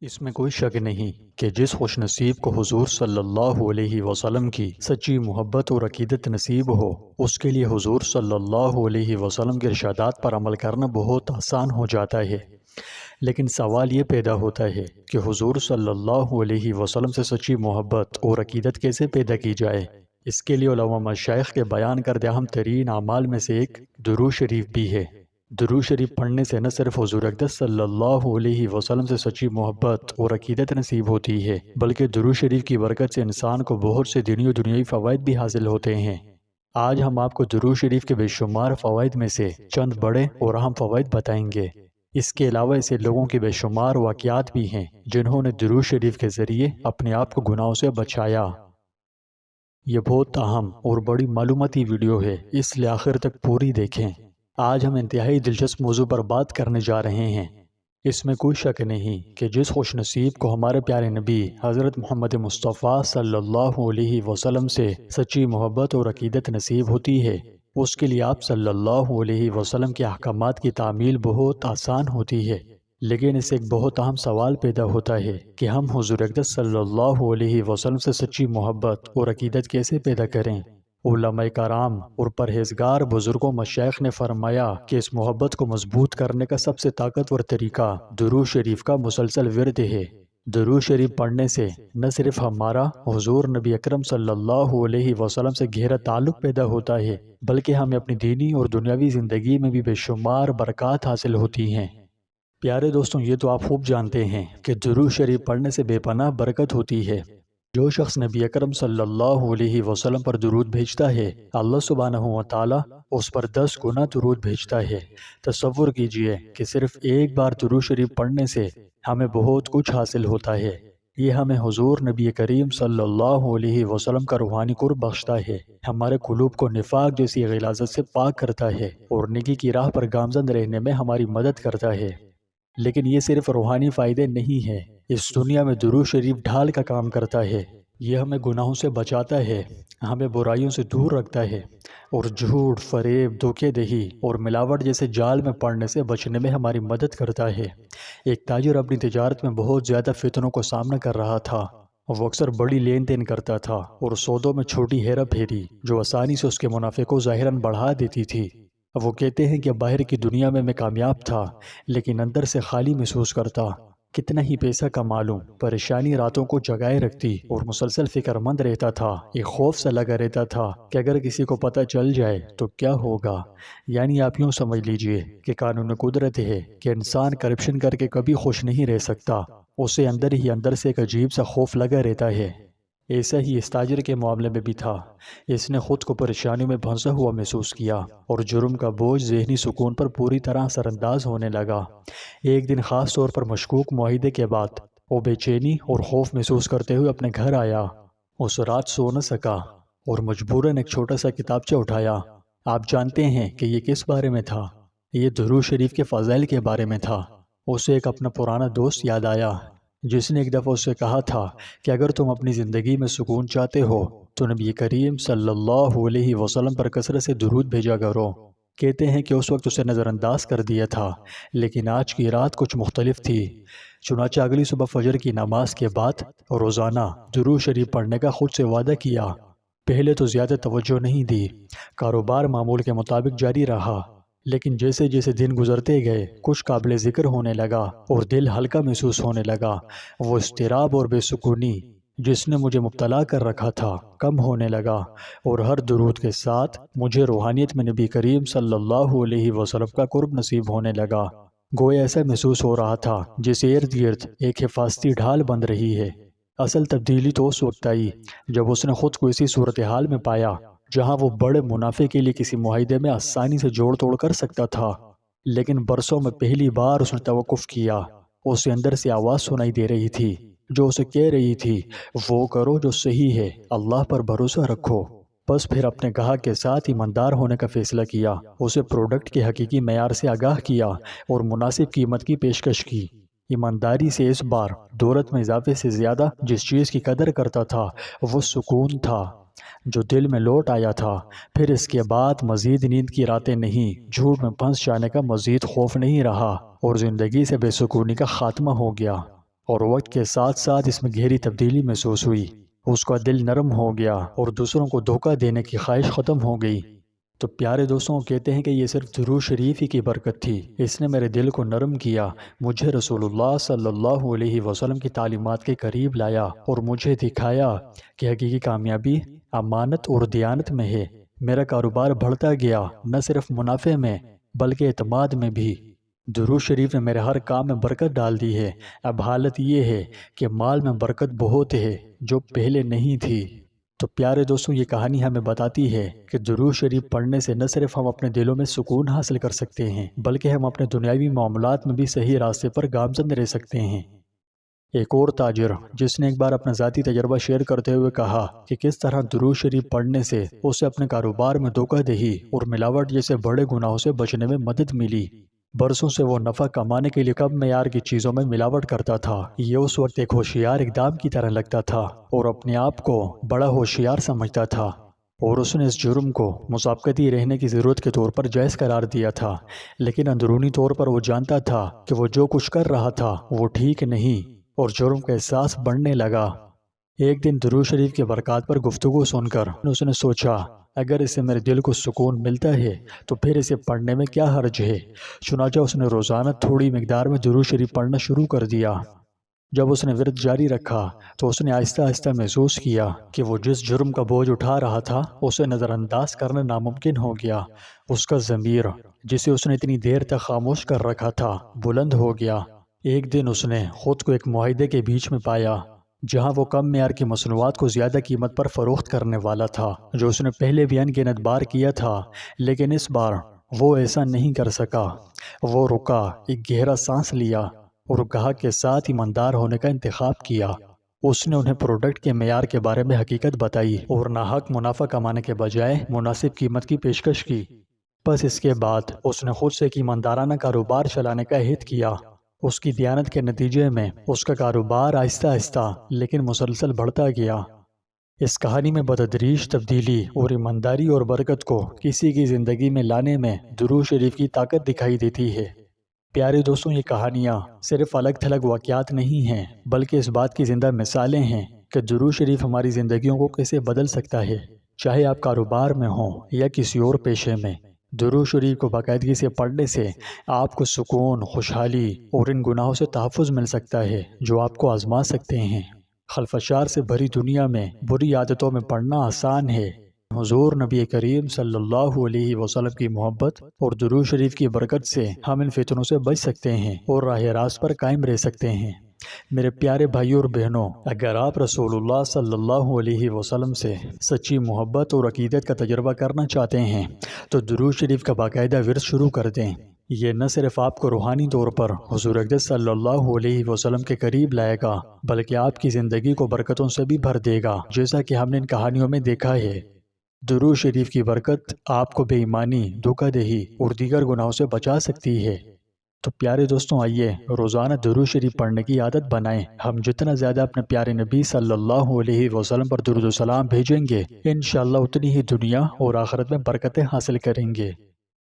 اس میں کوئی شک نہیں کہ جس خوش نصیب کو حضور صلی اللہ علیہ وسلم کی سچی محبت اور عقیدت نصیب ہو، اس کے لیے حضور صلی اللہ علیہ وسلم کے ارشادات پر عمل کرنا بہت آسان ہو جاتا ہے۔ لیکن سوال یہ پیدا ہوتا ہے کہ حضور صلی اللہ علیہ وسلم سے سچی محبت اور عقیدت کیسے پیدا کی جائے۔ اس کے لیے علماء مشائخ کے بیان کردہ اہم ترین اعمال میں سے ایک درود شریف بھی ہے۔ درود شریف پڑھنے سے نہ صرف حضور اقدس صلی اللہ علیہ وسلم سے سچی محبت اور عقیدت نصیب ہوتی ہے، بلکہ درود شریف کی برکت سے انسان کو بہت سے دینی و دنیاوی فوائد بھی حاصل ہوتے ہیں۔ آج ہم آپ کو درود شریف کے بے شمار فوائد میں سے چند بڑے اور اہم فوائد بتائیں گے۔ اس کے علاوہ ایسے لوگوں کے بے شمار واقعات بھی ہیں جنہوں نے درود شریف کے ذریعے اپنے آپ کو گناہوں سے بچایا۔ یہ بہت اہم اور بڑی معلوماتی ویڈیو ہے، اس لیے آخر تک پوری دیکھیں۔ آج ہم انتہائی دلچسپ موضوع پر بات کرنے جا رہے ہیں۔ اس میں کوئی شک نہیں کہ جس خوش نصیب کو ہمارے پیارے نبی حضرت محمد مصطفیٰ صلی اللہ علیہ وسلم سے سچی محبت اور عقیدت نصیب ہوتی ہے، اس کے لیے آپ صلی اللہ علیہ وسلم کے احکامات کی تعمیل بہت آسان ہوتی ہے۔ لیکن اس سے ایک بہت اہم سوال پیدا ہوتا ہے کہ ہم حضور اقدس صلی اللہ علیہ وسلم سے سچی محبت اور عقیدت کیسے پیدا کریں۔ علماء کرام اور پرہیزگار بزرگوں مشائخ نے فرمایا کہ اس محبت کو مضبوط کرنے کا سب سے طاقتور طریقہ درود شریف کا مسلسل ورد ہے۔ درود شریف پڑھنے سے نہ صرف ہمارا حضور نبی اکرم صلی اللہ علیہ وسلم سے گہرا تعلق پیدا ہوتا ہے، بلکہ ہمیں اپنی دینی اور دنیاوی زندگی میں بھی بے شمار برکات حاصل ہوتی ہیں۔ پیارے دوستوں، یہ تو آپ خوب جانتے ہیں کہ درود شریف پڑھنے سے بے پناہ برکت ہوتی ہے۔ جو شخص نبی اکرم صلی اللہ علیہ وسلم پر درود بھیجتا ہے، اللہ سبحانہ و تعالی اس پر 10 گنا درود بھیجتا ہے۔ تصور کیجئے کہ صرف ایک بار درود شریف پڑھنے سے ہمیں بہت کچھ حاصل ہوتا ہے۔ یہ ہمیں حضور نبی کریم صلی اللہ علیہ وسلم کا روحانی قرب بخشتا ہے، ہمارے قلوب کو نفاق جیسی غلاظت سے پاک کرتا ہے اور نیکی کی راہ پر گامزن رہنے میں ہماری مدد کرتا ہے۔ لیکن یہ صرف روحانی فائدے نہیں ہیں، اس دنیا میں درود شریف ڈھال کا کام کرتا ہے۔ یہ ہمیں گناہوں سے بچاتا ہے، ہمیں برائیوں سے دور رکھتا ہے اور جھوٹ، فریب، دھوکے دہی اور ملاوٹ جیسے جال میں پڑنے سے بچنے میں ہماری مدد کرتا ہے۔ ایک تاجر اپنی تجارت میں بہت زیادہ فتنوں کو سامنا کر رہا تھا۔ وہ اکثر بڑی لین دین کرتا تھا اور سودوں میں چھوٹی ہیرا پھیری جو آسانی سے اس کے منافع کو ظاہراً بڑھا دیتی تھی۔ وہ کہتے ہیں کہ باہر کی دنیا میں کامیاب تھا، لیکن اندر سے خالی محسوس کرتا۔ کتنا ہی پیسہ کما لوں، پریشانی راتوں کو جگائے رکھتی اور مسلسل فکر مند رہتا تھا۔ ایک خوف سا لگا رہتا تھا کہ اگر کسی کو پتہ چل جائے تو کیا ہوگا۔ یعنی آپ یوں سمجھ لیجئے کہ قانون قدرت ہے کہ انسان کرپشن کر کے کبھی خوش نہیں رہ سکتا، اسے اندر ہی اندر سے ایک عجیب سا خوف لگا رہتا ہے۔ ایسا ہی اس تاجر کے معاملے میں بھی تھا۔ اس نے خود کو پریشانیوں میں پھنسا ہوا محسوس کیا اور جرم کا بوجھ ذہنی سکون پر پوری طرح اثر انداز ہونے لگا۔ ایک دن خاص طور پر مشکوک معاہدے کے بعد وہ بے چینی اور خوف محسوس کرتے ہوئے اپنے گھر آیا۔ اس رات سو نہ سکا اور مجبوراً ایک چھوٹا سا کتابچہ اٹھایا۔ آپ جانتے ہیں کہ یہ کس بارے میں تھا؟ یہ درود شریف کے فضائل کے بارے میں تھا۔ اسے ایک اپنا پرانا دوست یاد آیا جس نے ایک دفعہ اسے کہا تھا کہ اگر تم اپنی زندگی میں سکون چاہتے ہو تو نبی کریم صلی اللہ علیہ وسلم پر کثرت سے درود بھیجا کرو۔ کہتے ہیں کہ اس وقت اسے نظر انداز کر دیا تھا، لیکن آج کی رات کچھ مختلف تھی۔ چنانچہ اگلی صبح فجر کی نماز کے بعد روزانہ درود شریف پڑھنے کا خود سے وعدہ کیا۔ پہلے تو زیادہ توجہ نہیں دی، کاروبار معمول کے مطابق جاری رہا، لیکن جیسے جیسے دن گزرتے گئے کچھ قابل ذکر ہونے لگا اور دل ہلکا محسوس ہونے لگا۔ وہ اضطراب اور بے سکونی جس نے مجھے مبتلا کر رکھا تھا کم ہونے لگا، اور ہر درود کے ساتھ مجھے روحانیت میں نبی کریم صلی اللہ علیہ وسلم کا قرب نصیب ہونے لگا۔ گویا ایسا محسوس ہو رہا تھا جسے ارد گرد ایک حفاظتی ڈھال بن رہی ہے۔ اصل تبدیلی تو اس وقت آئی جب اس نے خود کو اسی صورتحال میں پایا جہاں وہ بڑے منافع کے لیے کسی معاہدے میں آسانی سے جوڑ توڑ کر سکتا تھا، لیکن برسوں میں پہلی بار اس نے توقف کیا۔ اسے اندر سے آواز سنائی دے رہی تھی جو اسے کہہ رہی تھی، وہ کرو جو صحیح ہے، اللہ پر بھروسہ رکھو۔ بس پھر اپنے گاہک کے ساتھ ایماندار ہونے کا فیصلہ کیا، اسے پروڈکٹ کے حقیقی معیار سے آگاہ کیا اور مناسب قیمت کی پیشکش کی۔ ایمانداری سے اس بار دولت میں اضافے سے زیادہ جس چیز کی قدر کرتا تھا وہ سکون تھا جو دل میں لوٹ آیا تھا۔ پھر اس کے بعد مزید نیند کی راتیں نہیں، جھوٹ میں پھنس جانے کا مزید خوف نہیں رہا اور زندگی سے بے سکونی کا خاتمہ ہو گیا۔ اور وقت کے ساتھ ساتھ اس میں گہری تبدیلی محسوس ہوئی۔ اس کا دل نرم ہو گیا اور دوسروں کو دھوکہ دینے کی خواہش ختم ہو گئی۔ تو پیارے دوستوں، کہتے ہیں کہ یہ صرف درود شریف ہی کی برکت تھی، اس نے میرے دل کو نرم کیا، مجھے رسول اللہ صلی اللہ علیہ وسلم کی تعلیمات کے قریب لایا اور مجھے دکھایا کہ حقیقی کامیابی امانت اور دیانت میں ہے۔ میرا کاروبار بڑھتا گیا، نہ صرف منافع میں بلکہ اعتماد میں بھی۔ درود شریف نے میرے ہر کام میں برکت ڈال دی ہے۔ اب حالت یہ ہے کہ مال میں برکت بہت ہے جو پہلے نہیں تھی۔ تو پیارے دوستوں، یہ کہانی ہمیں بتاتی ہے کہ درود شریف پڑھنے سے نہ صرف ہم اپنے دلوں میں سکون حاصل کر سکتے ہیں بلکہ ہم اپنے دنیاوی معاملات میں بھی صحیح راستے پر گامزن رہ سکتے ہیں۔ ایک اور تاجر جس نے ایک بار اپنا ذاتی تجربہ شیئر کرتے ہوئے کہا کہ کس طرح درود شریف پڑھنے سے اسے اپنے کاروبار میں دھوکہ دہی اور ملاوٹ جیسے بڑے گناہوں سے بچنے میں مدد ملی۔ برسوں سے وہ نفع کمانے کے لیے کم معیار کی چیزوں میں ملاوٹ کرتا تھا۔ یہ اس وقت ایک ہوشیار اقدام کی طرح لگتا تھا اور اپنے آپ کو بڑا ہوشیار سمجھتا تھا، اور اس نے اس جرم کو مسابقتی رہنے کی ضرورت کے طور پر جائز قرار دیا تھا، لیکن اندرونی طور پر وہ جانتا تھا کہ وہ جو کچھ کر رہا تھا وہ ٹھیک نہیں، اور جرم کا احساس بڑھنے لگا۔ ایک دن درود شریف کے برکات پر گفتگو سن کر اس نے سوچا، اگر اسے میرے دل کو سکون ملتا ہے تو پھر اسے پڑھنے میں کیا حرج ہے۔ چنانچہ اس نے روزانہ تھوڑی مقدار میں درود شریف پڑھنا شروع کر دیا۔ جب اس نے ورد جاری رکھا تو اس نے آہستہ آہستہ محسوس کیا کہ وہ جس جرم کا بوجھ اٹھا رہا تھا اسے نظر انداز کرنا ناممکن ہو گیا۔ اس کا ضمیر، جسے اس نے اتنی دیر تک خاموش کر رکھا تھا، بلند ہو گیا۔ ایک دن اس نے خود کو ایک معاہدے کے بیچ میں پایا جہاں وہ کم معیار کی مصنوعات کو زیادہ قیمت پر فروخت کرنے والا تھا، جو اس نے پہلے بھی انگنت بار کیا تھا، لیکن اس بار وہ ایسا نہیں کر سکا۔ وہ رکا، ایک گہرا سانس لیا اور گاہک کے ساتھ ایماندار ہونے کا انتخاب کیا۔ اس نے انہیں پروڈکٹ کے معیار کے بارے میں حقیقت بتائی اور ناحق منافع کمانے کے بجائے مناسب قیمت کی پیشکش کی۔ بس اس کے بعد اس نے خود سے ایک ایماندارانہ کاروبار چلانے کا عہد کیا۔ اس کی دیانت کے نتیجے میں اس کا کاروبار آہستہ آہستہ لیکن مسلسل بڑھتا گیا۔ اس کہانی میں بتدریج تبدیلی اور ایمانداری اور برکت کو کسی کی زندگی میں لانے میں درود شریف کی طاقت دکھائی دیتی ہے۔ پیارے دوستوں، یہ کہانیاں صرف الگ تھلگ واقعات نہیں ہیں بلکہ اس بات کی زندہ مثالیں ہیں کہ درود شریف ہماری زندگیوں کو کیسے بدل سکتا ہے۔ چاہے آپ کاروبار میں ہوں یا کسی اور پیشے میں، درود شریف کو باقاعدگی سے پڑھنے سے آپ کو سکون، خوشحالی اور ان گناہوں سے تحفظ مل سکتا ہے جو آپ کو آزما سکتے ہیں۔ خلفشار سے بھری دنیا میں بری عادتوں میں پڑنا آسان ہے۔ حضور نبی کریم صلی اللہ علیہ وسلم کی محبت اور درود شریف کی برکت سے ہم ان فتنوں سے بچ سکتے ہیں اور راہ راست پر قائم رہ سکتے ہیں۔ میرے پیارے بھائیوں اور بہنوں، اگر آپ رسول اللہ صلی اللہ علیہ وسلم سے سچی محبت اور عقیدت کا تجربہ کرنا چاہتے ہیں تو درود شریف کا باقاعدہ ورد شروع کر دیں۔ یہ نہ صرف آپ کو روحانی طور پر حضور اقدس صلی اللہ علیہ وسلم کے قریب لائے گا بلکہ آپ کی زندگی کو برکتوں سے بھی بھر دے گا، جیسا کہ ہم نے ان کہانیوں میں دیکھا ہے۔ درود شریف کی برکت آپ کو بے ایمانی، دھوکہ دہی اور دیگر گناہوں سے بچا سکتی ہے۔ تو پیارے دوستوں، آئیے روزانہ درود شریف پڑھنے کی عادت بنائیں۔ ہم جتنا زیادہ اپنے پیارے نبی صلی اللہ علیہ وسلم پر درود و سلام بھیجیں گے، انشاءاللہ اتنی ہی دنیا اور آخرت میں برکتیں حاصل کریں گے۔